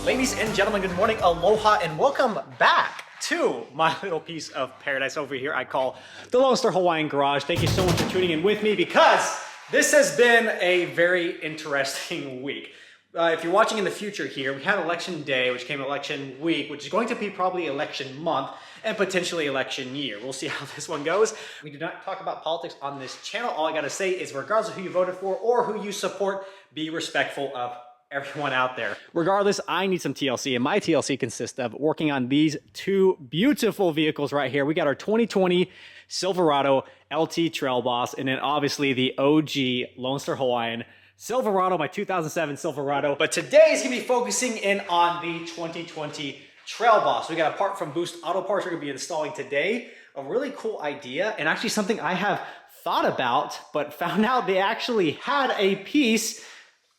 Ladies and gentlemen, good morning, aloha, and welcome back to my little piece of paradise over here I call the Lone Star Hawaiian Garage. Thank you so much for tuning in with me because this has been a very interesting week. If you're watching in the future here, we had election day, which came election week, which is going to be probably election month and potentially election year. We'll see how this one goes. We do not talk about politics on this channel. All I gotta say is regardless of who you voted for or who you support, be respectful of everyone out there. Regardless, I need some TLC, and my TLC consists of working on these two beautiful vehicles right here. We got our 2020 Silverado LT Trail Boss, and then obviously the OG Lone Star Hawaiian Silverado, my 2007 Silverado. But today is gonna be focusing in on the 2020 Trail Boss. We got a part from Boost Auto Parts we're gonna be installing today. A really cool idea, and actually something I have thought about, but found out they actually had a piece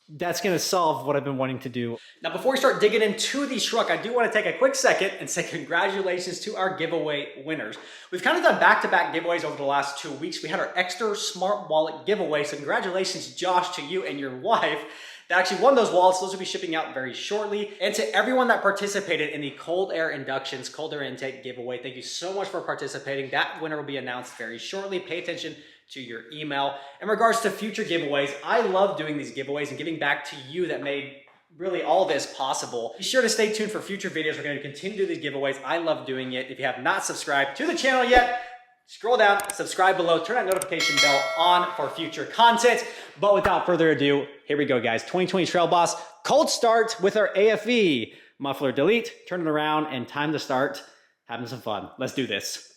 that's gonna solve what I've been wanting to do. Now, before we start digging into the truck, I do wanna take a quick second and say congratulations to our giveaway winners. We've kind of done back-to-back giveaways over the last 2 weeks. We had our extra smart wallet giveaway, so congratulations, Josh, to you and your wife that actually won those wallets. Those will be shipping out very shortly. And to everyone that participated in the cold air inductions, cold air intake giveaway, thank you so much for participating. That winner will be announced very shortly. Pay attention to your email. In regards to future giveaways, I love doing these giveaways and giving back to you that made really all this possible. Be sure to stay tuned for future videos. We're going to continue to do these giveaways. I love doing it. If you have not subscribed to the channel yet, scroll down, subscribe below, turn that notification bell on for future content. But without further ado, here we go, guys. 2020 Trail Boss, cold start with our AFE. Muffler delete, turn it around, and time to start having some fun. Let's do this.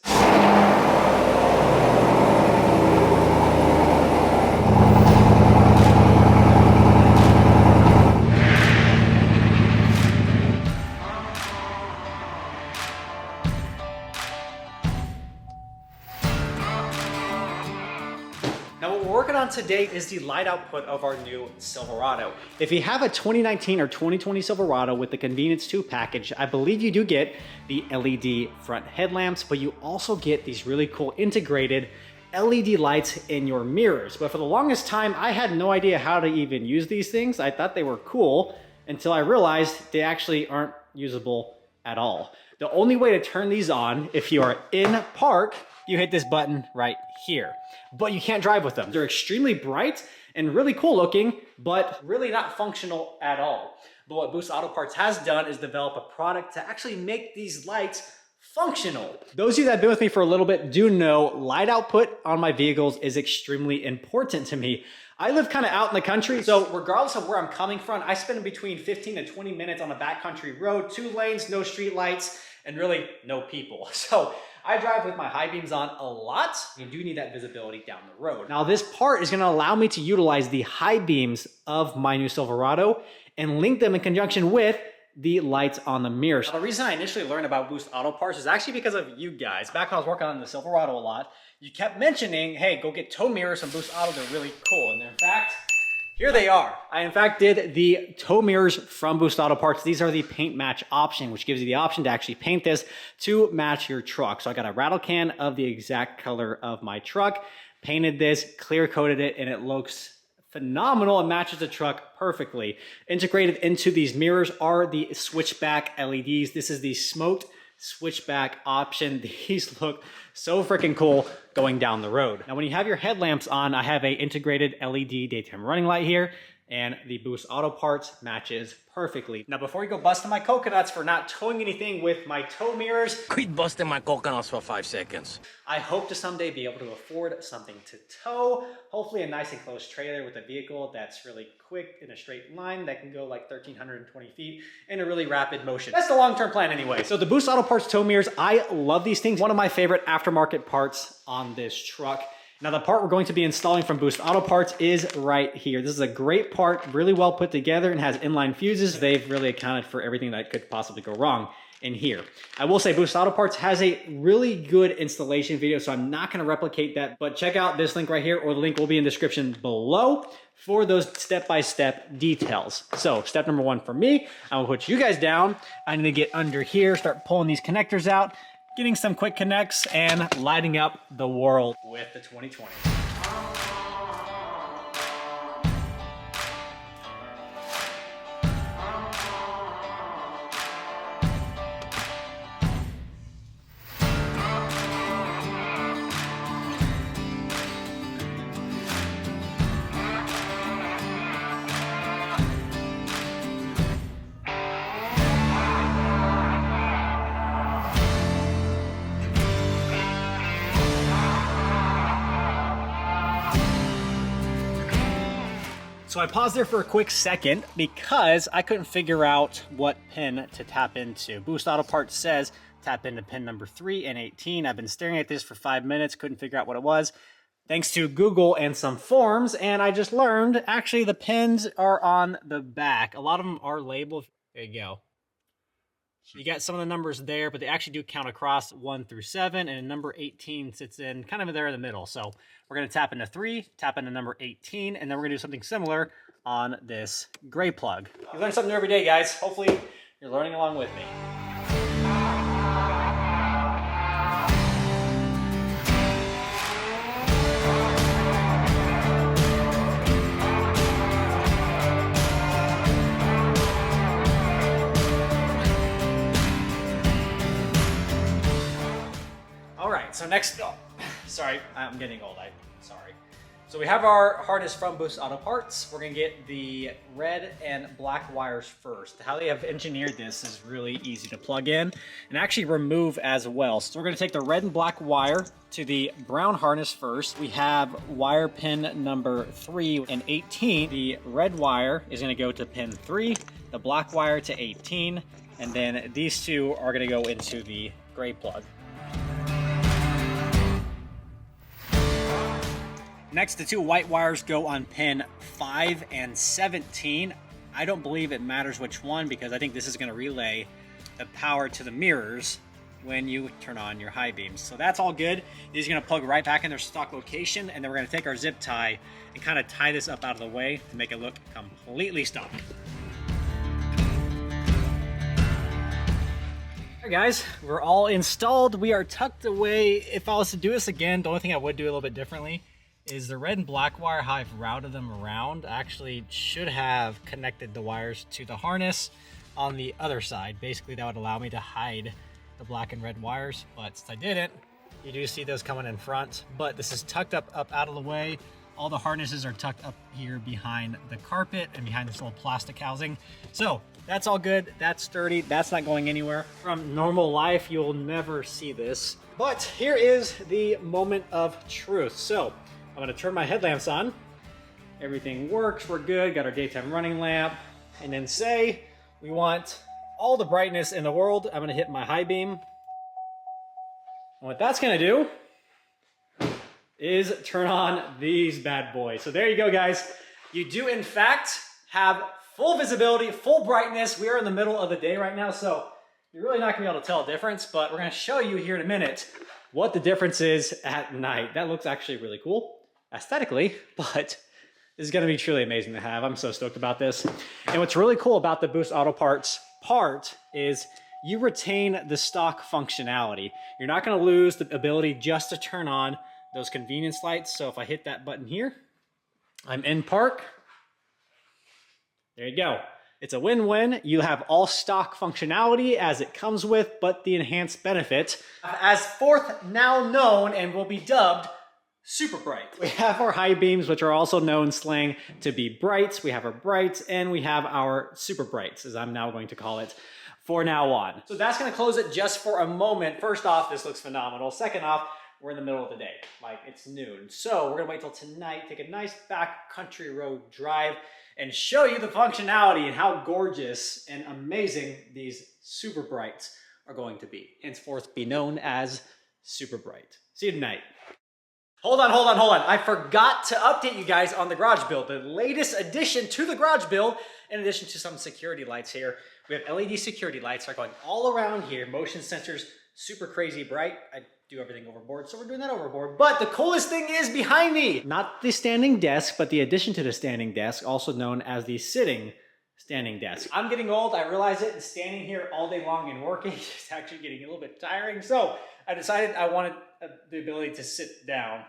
Now what we're working on today is the light output of our new Silverado. If you have a 2019 or 2020 Silverado with the Convenience 2 package, I believe you do get the LED front headlamps, but you also get these really cool integrated LED lights in your mirrors. But for the longest time, I had no idea how to even use these things. I thought they were cool until I realized they actually aren't usable at all. The only way to turn these on, if you are in park, you hit this button right here. But you can't drive with them. They're extremely bright and really cool looking, but really not functional at all. But what Boost Auto Parts has done is develop a product to actually make these lights functional. Those of you that have been with me for a little bit do know light output on my vehicles is extremely important to me. I live kind of out in the country, so regardless of where I'm coming from, I spend between 15 to 20 minutes on a backcountry road, 2 lanes, no street lights, and really no people. So I drive with my high beams on a lot. You do need that visibility down the road. Now this part is gonna allow me to utilize the high beams of my new Silverado and link them in conjunction with the lights on the mirrors. Now, the reason I initially learned about Boost Auto Parts is actually because of you guys. Back when I was working on the Silverado a lot, you kept mentioning, hey, go get tow mirrors from Boost Auto, they're really cool. And in fact, here they are. I in fact did the tow mirrors from Boost Auto Parts. These are the paint match option, which gives you the option to actually paint this to match your truck. So I got a rattle can of the exact color of my truck, painted this, clear coated it, and it looks phenomenal and matches the truck perfectly. Integrated into these mirrors are the switchback LEDs. This is the smoked switchback option. These look so freaking cool going down the road. Now when you have your headlamps on, I have a integrated LED daytime running light here, and the Boost Auto Parts matches perfectly. Now before you go busting my coconuts for not towing anything with my tow mirrors, Quit busting my coconuts for 5 seconds. I hope to someday be able to afford something to tow. Hopefully a nice enclosed trailer with a vehicle that's really quick in a straight line that can go like 1,320 feet in a really rapid motion. That's the long-term plan anyway. So the Boost Auto Parts tow mirrors, I love these things. One of my favorite aftermarket parts on this truck. Now the part we're going to be installing from Boost Auto Parts is right here. This is a great part, really well put together, and has inline fuses. They've really accounted for everything that could possibly go wrong in here. I will say Boost Auto Parts has a really good installation video, so I'm not gonna replicate that, but check out this link right here, or the link will be in the description below for those step-by-step details. So step number 1 for me, I will put you guys down. I need to get under here, start pulling these connectors out, getting some quick connects, and lighting up the world with the 2020. So I paused there for a quick second because I couldn't figure out what pin to tap into. Boost Auto Parts says tap into pin number 3 and 18. I've been staring at this for 5 minutes, couldn't figure out what it was. Thanks to Google and some forums, and I just learned actually the pins are on the back. A lot of them are labeled. There you go. You got some of the numbers there, but they actually do count across 1 through 7, and number 18 sits in kind of there in the middle. So we're going to tap into 3, tap into number 18, and then we're going to do something similar on this gray plug. You learn something new every day, guys. Hopefully you're learning along with me. So next, sorry, I'm getting old, sorry. So we have our harness from Boost Auto Parts. We're gonna get the red and black wires first. How they have engineered this is really easy to plug in and actually remove as well. So we're gonna take the red and black wire to the brown harness first. We have wire pin number 3 and 18. The red wire is gonna go to pin 3, the black wire to 18, and then these two are gonna go into the gray plug. Next, the 2 white wires go on pin 5 and 17. I don't believe it matters which one because I think this is going to relay the power to the mirrors when you turn on your high beams. So that's all good. These are going to plug right back in their stock location, and then we're going to take our zip tie and kind of tie this up out of the way to make it look completely stock. Alright guys, we're all installed. We are tucked away. If I was to do this again, the only thing I would do a little bit differently is the red and black wire, how I've routed them around, actually should have connected the wires to the harness on the other side. Basically, that would allow me to hide the black and red wires, but since I didn't, you do see those coming in front. But this is tucked up out of the way. All the harnesses are tucked up here behind the carpet and behind this little plastic housing. So that's all good, that's sturdy, that's not going anywhere. From normal life, you'll never see this. But here is the moment of truth. So I'm gonna turn my headlamps on. Everything works, we're good, got our daytime running lamp. And then say we want all the brightness in the world. I'm gonna hit my high beam. And what that's gonna do is turn on these bad boys. So there you go, guys. You do in fact have full visibility, full brightness. We are in the middle of the day right now, so you're really not gonna be able to tell a difference, but we're gonna show you here in a minute what the difference is at night. That looks actually really cool aesthetically, but this is going to be truly amazing to have. I'm so stoked about this. And what's really cool about the Boost Auto Parts part is you retain the stock functionality. You're not going to lose the ability just to turn on those convenience lights. So if I hit that button here, I'm in park. There you go. It's a win-win. You have all stock functionality as it comes with, but the enhanced benefit, as forth now known and will be dubbed super bright. We have our high beams, which are also known slang to be brights. We have our brights, and we have our super brights, as I'm now going to call it for now on. So that's going to close it just for a moment. First off, this looks phenomenal. Second off, we're in the middle of the day, like it's noon. So we're going to wait till tonight, take a nice back country road drive, and show you the functionality and how gorgeous and amazing these super brights are going to be. Henceforth be known as super bright. See you tonight. Hold on. I forgot to update you guys on the garage build. The latest addition to the garage build, in addition to some security lights here, we have LED security lights that are going all around here. Motion sensors, super crazy bright. I do everything overboard, so we're doing that overboard. But the coolest thing is behind me. Not the standing desk, but the addition to the standing desk, also known as the sitting standing desk. I'm getting old, I realize it, and standing here all day long and working is actually getting a little bit tiring. So I decided I wanted the ability to sit down.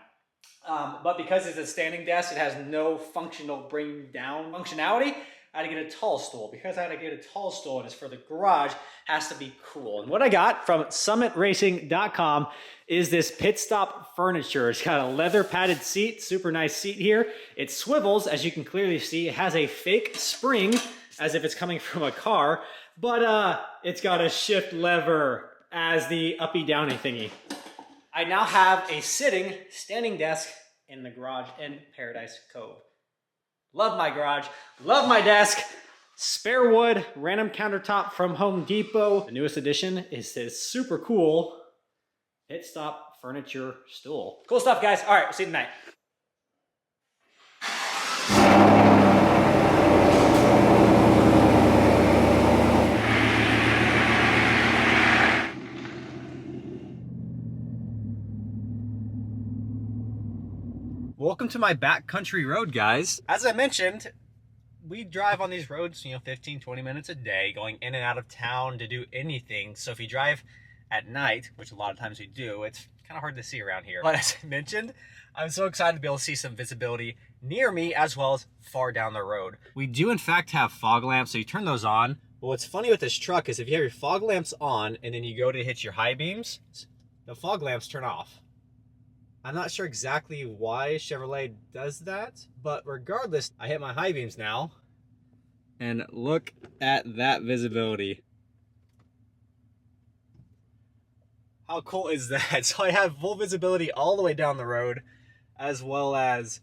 But because it's a standing desk, it has no functional bring down functionality. I had to get a tall stool. Because I had to get a tall stool and it's for the garage, has to be cool. And what I got from summitracing.com is this pit stop furniture. It's got a leather padded seat, super nice seat here. It swivels, as you can clearly see. It has a fake spring, as if it's coming from a car, but it's got a shift lever as the uppy downy thingy. I now have a sitting standing desk in the garage in Paradise Cove. Love my garage, love my desk. Spare wood, random countertop from Home Depot. The newest addition is this super cool hit stop furniture stool. Cool stuff, guys. All right, we'll see you tonight. Welcome to my backcountry road, guys. As I mentioned, we drive on these roads, 15, 20 minutes a day, going in and out of town to do anything. So if you drive at night, which a lot of times we do, it's kind of hard to see around here. But as I mentioned, I'm so excited to be able to see some visibility near me as well as far down the road. We do in fact have fog lamps, so you turn those on. But what's funny with this truck is if you have your fog lamps on and then you go to hit your high beams, the fog lamps turn off. I'm not sure exactly why Chevrolet does that, but regardless, I hit my high beams now. And look at that visibility. How cool is that? So I have full visibility all the way down the road, as well as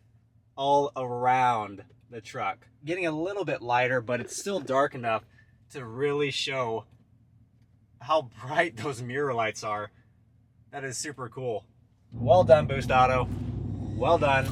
all around the truck. Getting a little bit lighter, but it's still dark enough to really show how bright those mirror lights are. That is super cool. Well done, Boost Auto. Well done.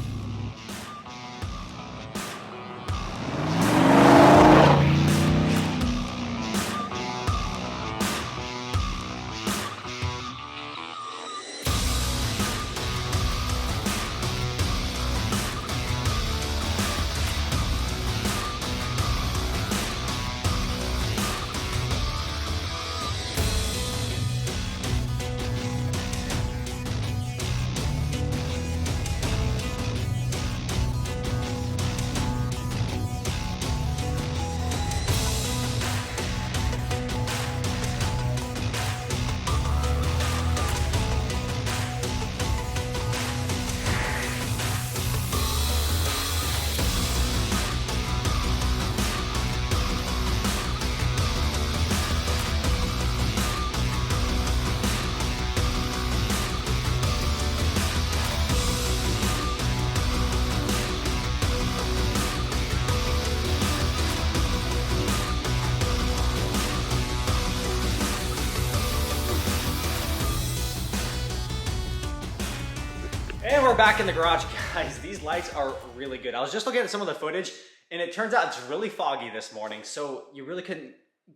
And we're back in the garage, guys. These lights are really good. I was just looking at some of the footage, and it turns out it's really foggy this morning, so you really couldn't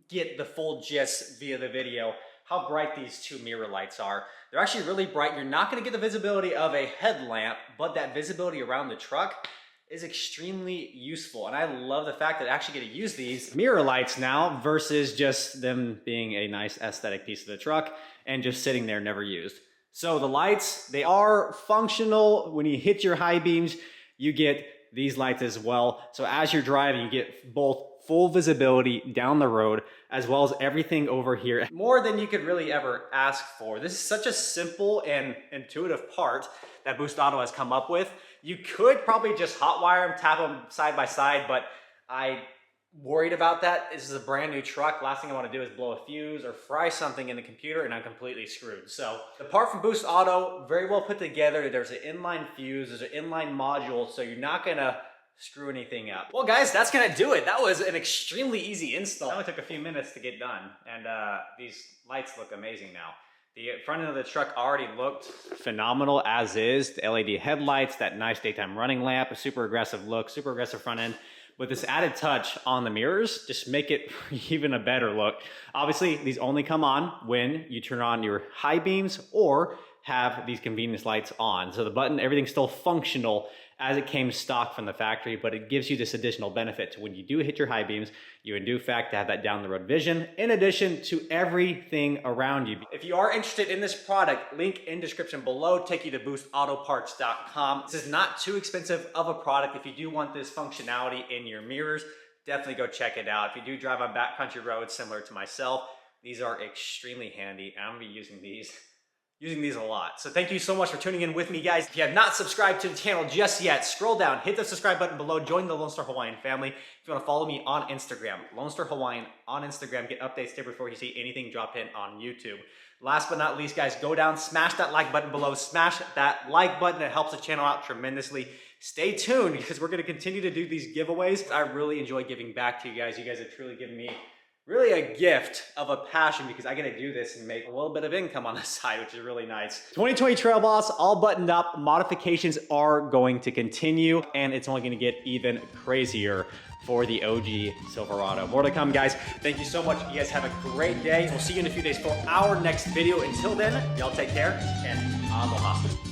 get the full gist via the video how bright these two mirror lights are. They're actually really bright. You're not gonna get the visibility of a headlamp, but that visibility around the truck is extremely useful. And I love the fact that I actually get to use these mirror lights now versus just them being a nice aesthetic piece of the truck and just sitting there never used. So the lights, they are functional. When you hit your high beams, you get these lights as well. So as you're driving, you get both full visibility down the road, as well as everything over here. More than you could really ever ask for. This is such a simple and intuitive part that Boost Auto has come up with. You could probably just hotwire them, tap them side by side, but I worried about that. This is a brand new truck. Last thing I want to do is blow a fuse or fry something in the computer and I'm completely screwed. So the part from Boost Auto, very well put together. There's an inline fuse, there's an inline module, so you're not gonna screw anything up. Well guys, that's gonna do it. That was an extremely easy install. It only took a few minutes to get done, and these lights look amazing now. The front end of the truck already looked phenomenal as is. The LED headlights, that nice daytime running lamp, a super aggressive look, super aggressive front end. With this added touch on the mirrors, just make it even a better look. Obviously, these only come on when you turn on your high beams or have these convenience lights on. So the button, everything's still functional as it came stock from the factory, but it gives you this additional benefit to when you do hit your high beams, you do in fact have that down the road vision in addition to everything around you. If you are interested in this product, link in description below, take you to boostautoparts.com. This is not too expensive of a product. If you do want this functionality in your mirrors, definitely go check it out. If you do drive on backcountry roads similar to myself, these are extremely handy, and I'm gonna be using these a lot. So thank you so much for tuning in with me, guys. If you have not subscribed to the channel just yet, scroll down, hit the subscribe button below, join the Lone Star Hawaiian family. If you want to follow me on Instagram, Lone Star Hawaiian on Instagram, get updates there before you see anything dropped in on YouTube. Last but not least, guys, go down, smash that like button below, smash that like button. It helps the channel out tremendously. If stay tuned because we're gonna continue to do these giveaways. I really enjoy giving back to you guys. You guys have truly given me really a gift of a passion because I get to do this and make a little bit of income on the side, which is really nice. 2020 Trail Boss, all buttoned up. Modifications are going to continue, and it's only gonna get even crazier for the OG Silverado. More to come, guys. Thank you so much. You guys have a great day. We'll see you in a few days for our next video. Until then, y'all take care and aloha.